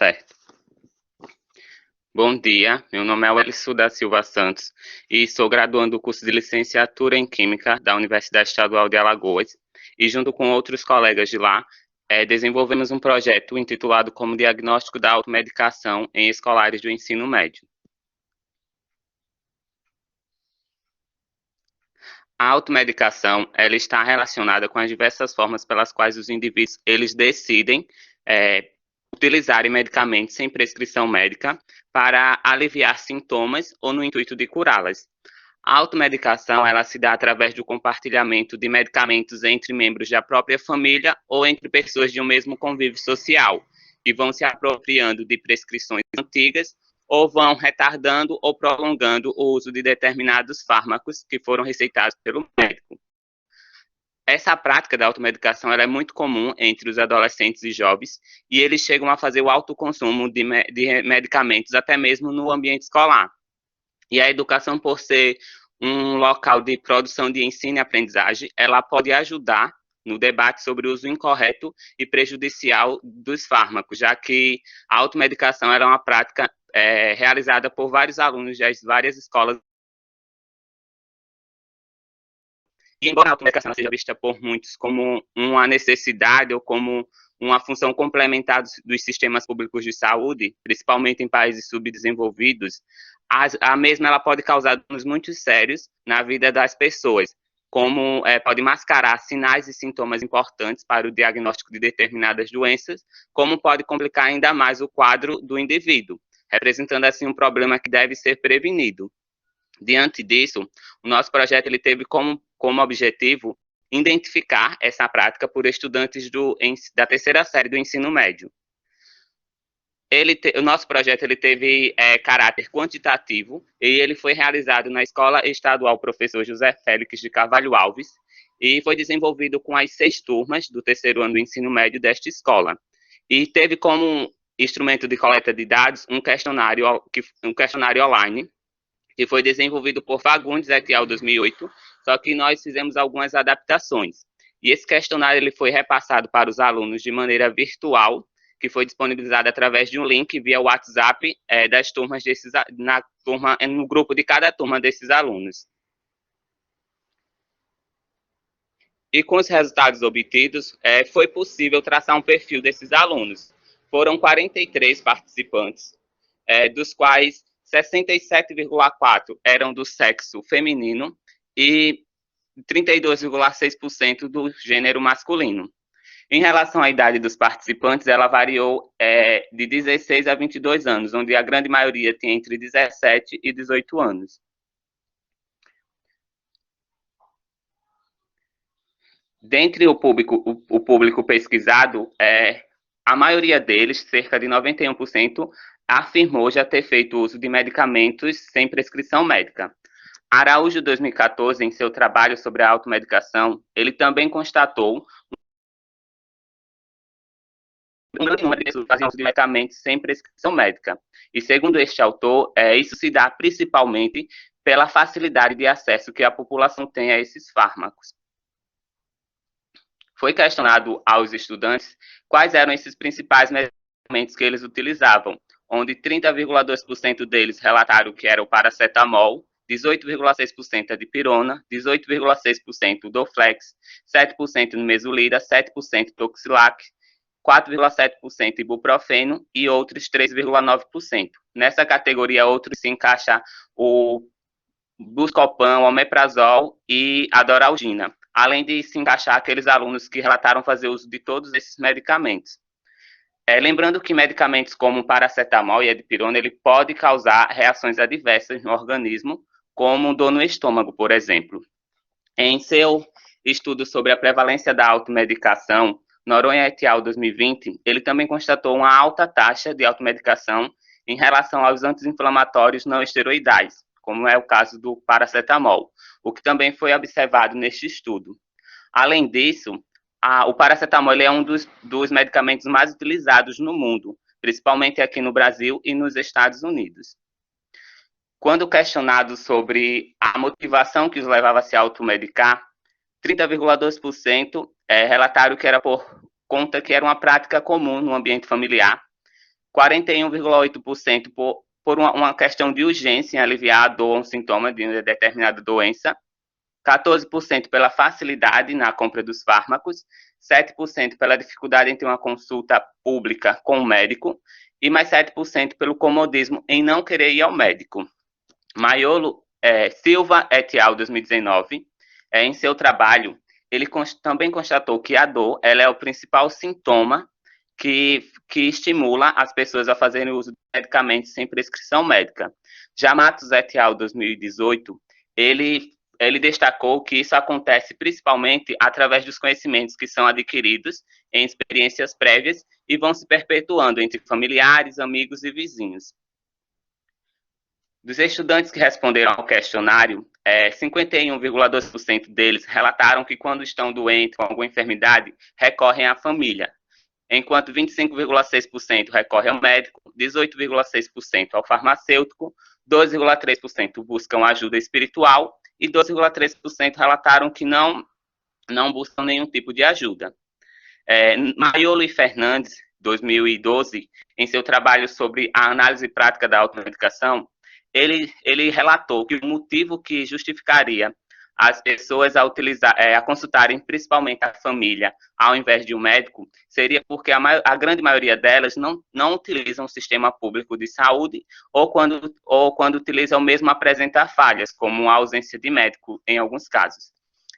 certo. Bom dia, meu nome é Wellington da Silva Santos e sou graduando do curso de licenciatura em Química da Universidade Estadual de Alagoas e junto com outros colegas de lá, desenvolvemos um projeto intitulado como Diagnóstico da Automedicação em Escolares do Ensino Médio. A automedicação, ela está relacionada com as diversas formas pelas quais os indivíduos, eles decidem utilizarem medicamentos sem prescrição médica para aliviar sintomas ou no intuito de curá-las. A automedicação, ela se dá através do compartilhamento de medicamentos entre membros da própria família ou entre pessoas de um mesmo convívio social, e vão se apropriando de prescrições antigas ou vão retardando ou prolongando o uso de determinados fármacos que foram receitados pelo médico. Essa prática da automedicação ela é muito comum entre os adolescentes e jovens, e eles chegam a fazer o autoconsumo de medicamentos até mesmo no ambiente escolar. E a educação, por ser um local de produção de ensino e aprendizagem, ela pode ajudar no debate sobre o uso incorreto e prejudicial dos fármacos, já que a automedicação era uma prática realizada por vários alunos das várias escolas. E embora a automedicação seja vista por muitos como uma necessidade ou como uma função complementar dos sistemas públicos de saúde, principalmente em países subdesenvolvidos, a mesma ela pode causar danos muito sérios na vida das pessoas, como pode mascarar sinais e sintomas importantes para o diagnóstico de determinadas doenças, como pode complicar ainda mais o quadro do indivíduo, representando assim um problema que deve ser prevenido. Diante disso, o nosso projeto ele teve como objetivo identificar essa prática por estudantes da terceira série do ensino médio. O nosso projeto ele teve caráter quantitativo e ele foi realizado na Escola Estadual Professor José Félix de Carvalho Alves e foi desenvolvido com as 6 turmas do terceiro ano do ensino médio desta escola. E teve como instrumento de coleta de dados um questionário online, que foi desenvolvido por Fagundes et al. 2008, só que nós fizemos algumas adaptações. E esse questionário ele foi repassado para os alunos de maneira virtual, que foi disponibilizado através de um link via WhatsApp das turmas no grupo de cada turma desses alunos. E com os resultados obtidos, foi possível traçar um perfil desses alunos. Foram 43 participantes, dos quais 67,4% eram do sexo feminino e 32,6% do gênero masculino. Em relação à idade dos participantes, ela variou de 16 a 22 anos, onde a grande maioria tinha entre 17 e 18 anos. Dentre o público pesquisado, a maioria deles, cerca de 91%, afirmou já ter feito uso de medicamentos sem prescrição médica. Araújo, 2014, em seu trabalho sobre a automedicação, ele também constatou um grande número de pessoas fazem uso de medicamentos sem prescrição médica. E segundo este autor, isso se dá principalmente pela facilidade de acesso que a população tem a esses fármacos. Foi questionado aos estudantes quais eram esses principais medicamentos que eles utilizavam, onde 30,2% deles relataram que era o paracetamol, 18,6% a dipirona, 18,6% Doflex, 7% Mesolira, 7% Toxilac, 4,7% ibuprofeno e outros 3,9%. Nessa categoria, outros se encaixa o Buscopan, o omeprazol e a doralgina, além de se encaixar aqueles alunos que relataram fazer uso de todos esses medicamentos. Lembrando que medicamentos como o paracetamol e a dipirona, ele pode causar reações adversas no organismo, como dor no estômago, por exemplo. Em seu estudo sobre a prevalência da automedicação, Noronha et al. 2020, ele também constatou uma alta taxa de automedicação em relação aos anti-inflamatórios não esteroidais, como é o caso do paracetamol, o que também foi observado neste estudo. Além disso, o paracetamol é um dos medicamentos mais utilizados no mundo, principalmente aqui no Brasil e nos Estados Unidos. Quando questionado sobre a motivação que os levava a se automedicar, 30,2% relataram que era por conta que era uma prática comum no ambiente familiar, 41,8% por uma questão de urgência em aliviar a dor ou um sintoma de uma determinada doença, 14% pela facilidade na compra dos fármacos, 7% pela dificuldade em ter uma consulta pública com o médico e mais 7% pelo comodismo em não querer ir ao médico. Maiolo Silva et al. 2019, em seu trabalho, ele também constatou que a dor ela é o principal sintoma que estimula as pessoas a fazerem uso de medicamentos sem prescrição médica. Já Matos et al. 2018, ele destacou que isso acontece principalmente através dos conhecimentos que são adquiridos em experiências prévias e vão se perpetuando entre familiares, amigos e vizinhos. Dos estudantes que responderam ao questionário, 51,2% deles relataram que quando estão doentes com alguma enfermidade, recorrem à família, enquanto 25,6% recorrem ao médico, 18,6% ao farmacêutico, 12,3% buscam ajuda espiritual e 12,3% relataram que não buscam nenhum tipo de ajuda. Maiolo e Fernandes, 2012, em seu trabalho sobre a análise prática da automedicação, ele relatou que o motivo que justificaria as pessoas a consultarem principalmente a família ao invés de um médico seria porque a grande maioria delas não utilizam o sistema público de saúde ou quando utilizam mesmo apresentar falhas, como a ausência de médico em alguns casos.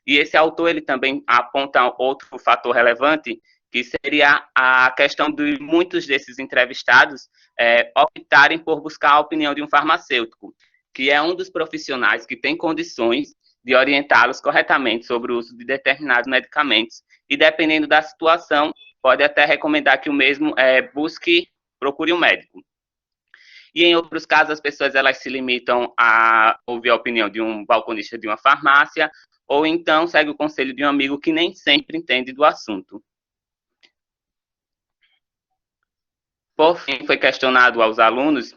E esse autor ele também aponta outro fator relevante, que seria a questão de muitos desses entrevistados optarem por buscar a opinião de um farmacêutico, que é um dos profissionais que tem condições de orientá-los corretamente sobre o uso de determinados medicamentos e, dependendo da situação, pode até recomendar que o mesmo procure um médico. E em outros casos, as pessoas elas se limitam a ouvir a opinião de um balconista de uma farmácia ou então segue o conselho de um amigo que nem sempre entende do assunto. Por fim, foi questionado aos alunos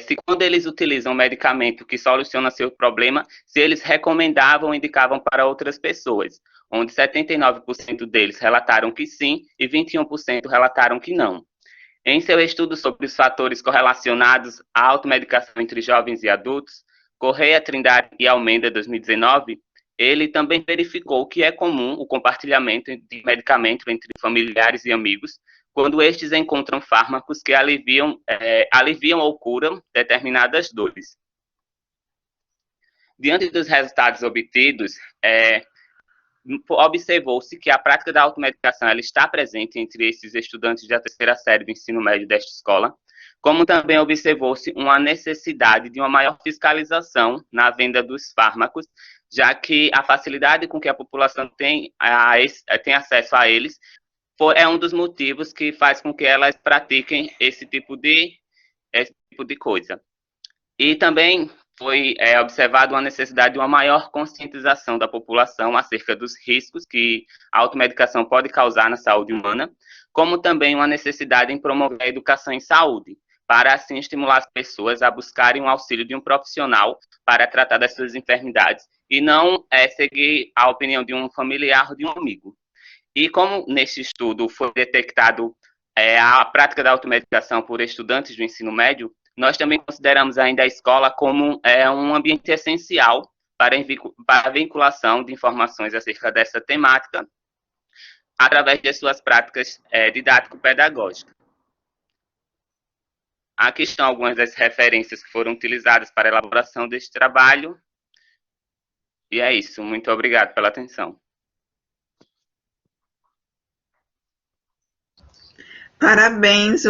se quando eles utilizam um medicamento que soluciona seu problema, se eles recomendavam ou indicavam para outras pessoas, onde 79% deles relataram que sim e 21% relataram que não. Em seu estudo sobre os fatores correlacionados à automedicação entre jovens e adultos, Correia, Trindade e Almeida, 2019, ele também verificou que é comum o compartilhamento de medicamento entre familiares e amigos, quando estes encontram fármacos que aliviam ou curam determinadas dores. Diante dos resultados obtidos, observou-se que a prática da automedicação ela está presente entre esses estudantes da terceira série do ensino médio desta escola, como também observou-se uma necessidade de uma maior fiscalização na venda dos fármacos, já que a facilidade com que a população tem acesso a eles é um dos motivos que faz com que elas pratiquem esse tipo de coisa. E também foi observado uma necessidade de uma maior conscientização da população acerca dos riscos que a automedicação pode causar na saúde humana, como também uma necessidade em promover a educação em saúde, para assim estimular as pessoas a buscarem o auxílio de um profissional para tratar das suas enfermidades e não seguir a opinião de um familiar ou de um amigo. E como neste estudo foi detectado a prática da automedicação por estudantes do ensino médio, nós também consideramos ainda a escola como um ambiente essencial para a vinculação de informações acerca dessa temática, através de suas práticas didático-pedagógicas. Aqui estão algumas das referências que foram utilizadas para a elaboração deste trabalho. E é isso. Muito obrigado pela atenção. Parabéns,